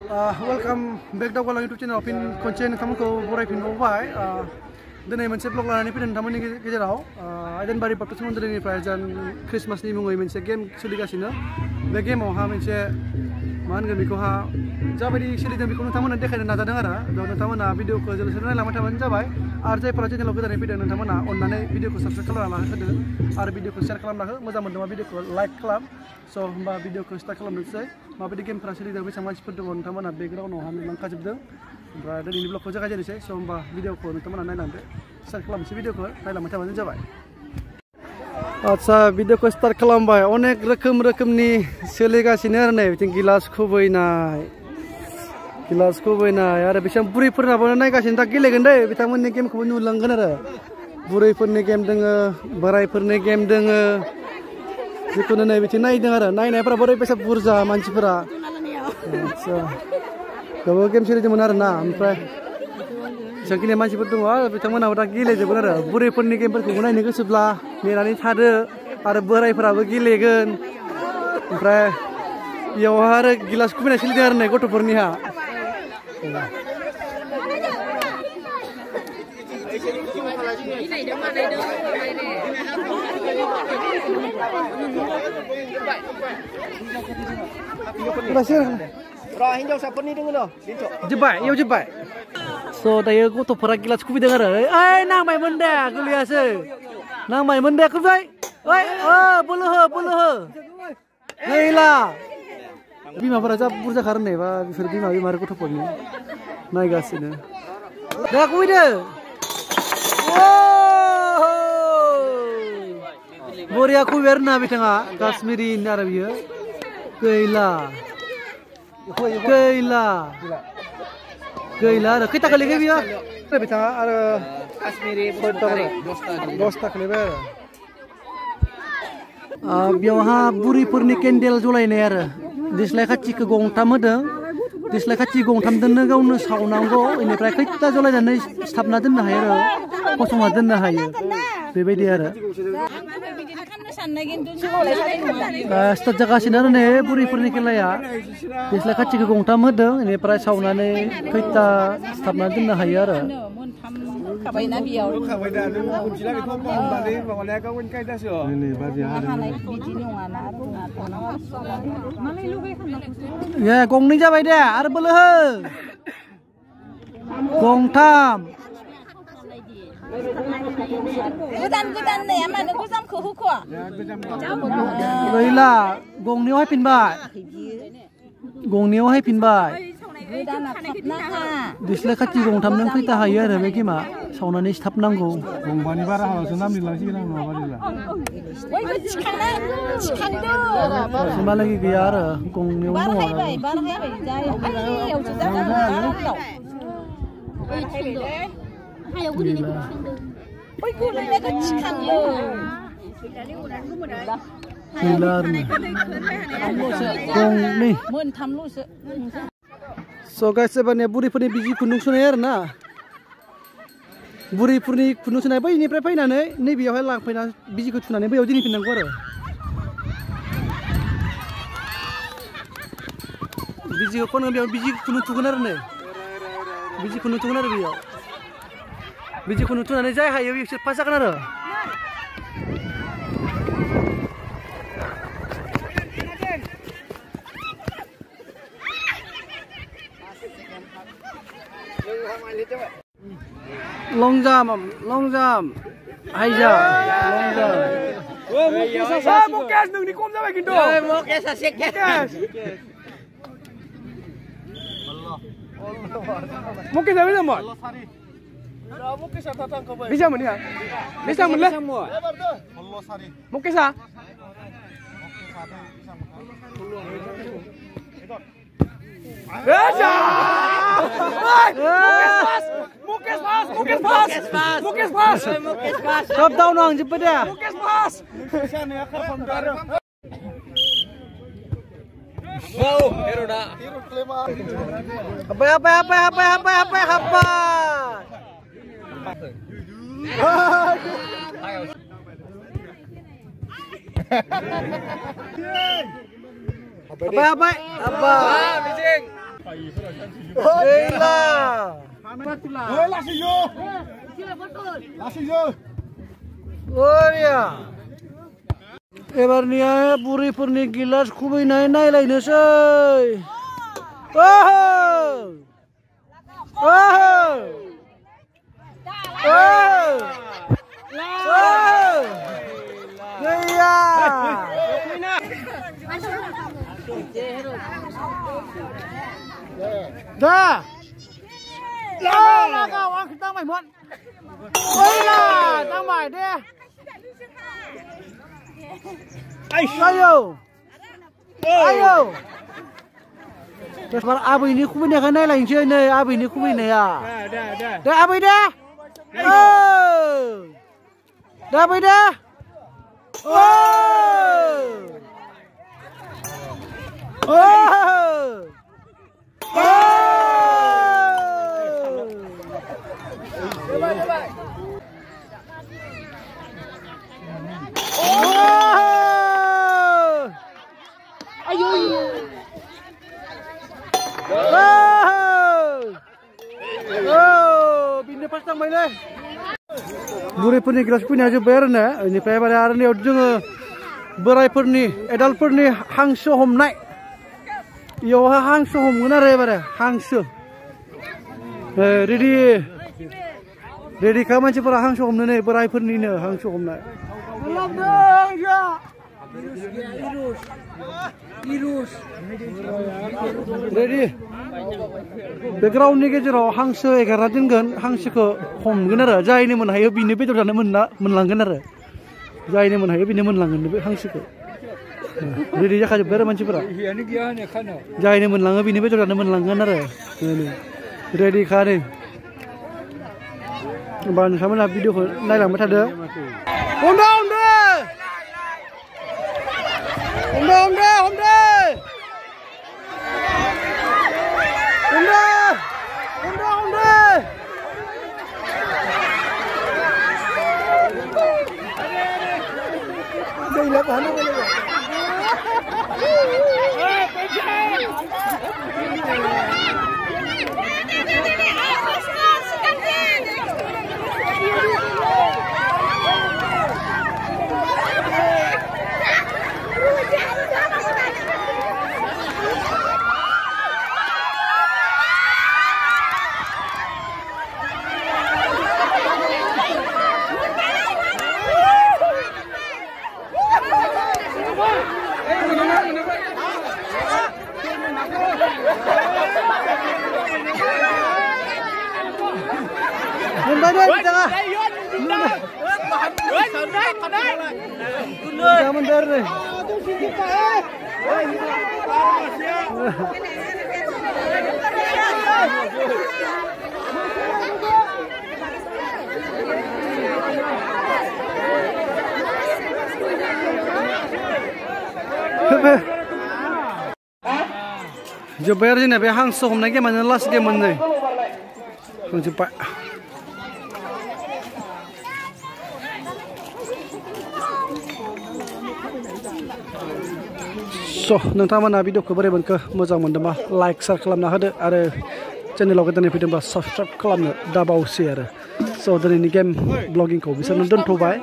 Welcome back to our YouTube channel. Pin konsen nontonku borai pin bawa. Dene moनसे vlog लानानै फैदों नोंथांमोननि गेजेराव आइडेनबारि बाक्टोस मन्दिरनिफ्राय जों क्रिसमासनि मुङै मोनसे गेम सोलिगासिनो बे गेमावहा मोनसे मा होनगोन बेखौहा जाबायदि सोलिदों बेखौ नोंथांमोननो देखायनो नाजादों आरो बेयाव नोंथांमोना भिडिअखौ जोबोर नायलांबाय थाबानो जाबाय आरो जायफोरा चेनेलाव गोदानै फैदों नोंथांमोना अननानै भिडिअखौ साबस्क्राइब खालामना होदो आरो भिडिअखौ शेयार खालामना हो मोजां मोनदोंबा भिडिअखौ लाइक खालाम स' होमबा भिडिअखौ स्टार्ट खालामनोसै माबायदि गेमफोरा सोलिदों बेसेबां मानसिफोर दङ नोंथांमोना बेकग्राउन्डआवहा नुलांखाजोबदों ओमफ्राय दिनैनि ब्लगखौ जागायजेननोसै स' होमबा भिडिअखौ नोंथांमोना नायलांदो स्टार्ट खालामनोसै भिडिअखौ नायलांबाय थाबानो जाबाय आच्छा भिडिअखौ स्टार्ट खालामबाय अनेक रोखोमनि सोलिगासिनो आरो नै बिथिं गिलास खुबैनाय आरो बेसेबां बुरैफोरनाबो नायगासिनो दा गेलेगोन दै बिथांमोननि गेमखौबो नुलांगोन आरो बुरैफोरनि गेम दोङो बोरायफोरनि गेम दोङो जिखुनु नै बिथिं नायदों आरो नायनायफोरा ओरैबायसा बुरजा मानसिफोरा आच्छा बेयावबो गेम सोलिदोंमोन आरो ना ओमफ्राय जेसेबांखिनि मानसिफोर दङ बिथांमोनाबो दा गेलेजोबगोन आरो बुरैफोरनि गेमफोरखौबो नायनो गोसोब्ला नेनानै थादो आरो बोरायफोराबो गेलेगोन ओमफ्राय बेयावहा आरो गिलास खुबैनाय सोलिदों आरो नै गथ'फोरनिहा जोब्बाय स' दायो गथ'फोरा गिलास खुबैदों आरो ओइ नांबायमोन दे गोलैयासै नांबायमोन दे खुबैबाय ओइ बोलो हो गैला बिमाफोरा जा बुरजा खारो नायबा बिसोर बिमा आरो गथ'फोरनि नायगासिनो दा खुबैदो बरिया खुबैबाय आरो ना बिथाङा काश्मीरि आरो बियो गैला आरो खैथा गोलैखो बियो बिथाङा आरो काश्मीरि 10ता गोलैबाय आरो बेयावहा बुरैफोरनि केन्डेल जलायनाय आरो देस्लाय खाथिखौ गंथाम होदों देस्लाय खाथि गंथामजोंनो गावनो सावनांगौ बेनिफ्राय खैथा जलायनानै सिथाबना दोननो हायो आरो फसंना दोननो हायो बेबायदि आरो स्टार्ट जागासिनो आरो नै बुरैफोरनि खेलाया देस्लाय खाथिखौ गंथाम होदों बेनिफ्राय सावनानै खैथा सिथाबना दोननो हायो आरो गंनै जाबाय दे आरो बोलो हो गंथाम गैला गंनैयाव हायफिनबाय देस्लाय खाथि गंथामजों खैथा हायो आरो बे गेमा सावनानै सिथाबनांगौ गंबानि बारा हाबासो नाम लिरलांसिगोन आं सिमहालागि गैया आरो गंनैयावनो दङ स' गाइस एबारनिया बुरैफोरनि बिजि खुन्दुं सुनाय आरो ना बुरैफोरनि खुन्दुं सुनाय बैनिफ्राय फैनानै नैबेयावहाय लांफैना बिजिखौ थुनानै बैयाव दिनैफिननांगौ आरो बिजिखौ खनो बेयाव बिजि खुन्दुं थुगोन आरो नै बिजि खुन्दुं थुगोन आरो बेयाव बिजि खुन्दुं थुनानै जाय हायो बिसोर पास जागोन आरो long jump high jump long jump Mukesh nung ni kom jabai kintu Mukesh asik Mukesh jabai na mot Mukesh tatang ko bisa mun ya bisa mun le Mukesh Mukesh pas. Top down nang cepet ya. Mukesh pas. Wow, hero dah. Hero kelima. Apa? Apa? Bijing. Ebarnya puri-puri gilas kubi naik lainnya dah. Lah kau ang tăng mày muộn. Ôi là tăng mày đi. Ayo. Ayo. Terus para abi ini kubi ni kan lain je ni abi ini kubi ni ya. Dah abi dah. Oh. Dah abi dah. Oh. Oh. Burai-burai gelas punya aja bayar na. Ini payah pada hari ni ujung burai-burai, adult-burai hangsu hom naik. Yo hangsu hom guna raya pada hangsu. Ready kaman cepet hangsu hom ni burai-burai ni hangsu hom naik. Belum dah ya. Irus. Ready. Background ni kejar hangsu ekaratin kan hangsu ke hom guna raya. Jai ni mana hayo bini betul dan menanggan raya. Jai ni mana hayo bini menanggan hangsu ke. Ready je kaje bayar manci pera. Jai ni menanggan bini betul dan menanggan raya. Ready kane. Ban sama na video naik lang mata ada. Honda. Đây là bán đâu Jangan dari. जो बैर जी ने बे हांग सो हमने के मन लास्ट के मन ने हांग जी पा so नोंथांमोना भिडिअखौ बोरै मोनखो मोजां मोनदोंबा लाइक शेयार खालामना होदो आरो चेनेलाव गोदानै फैदोंबा साबस्क्राइब खालामनो दाबावसै आरो स' दिनैनि गेम ब्लगिंखौ बिसोरनो दोनथ'बाय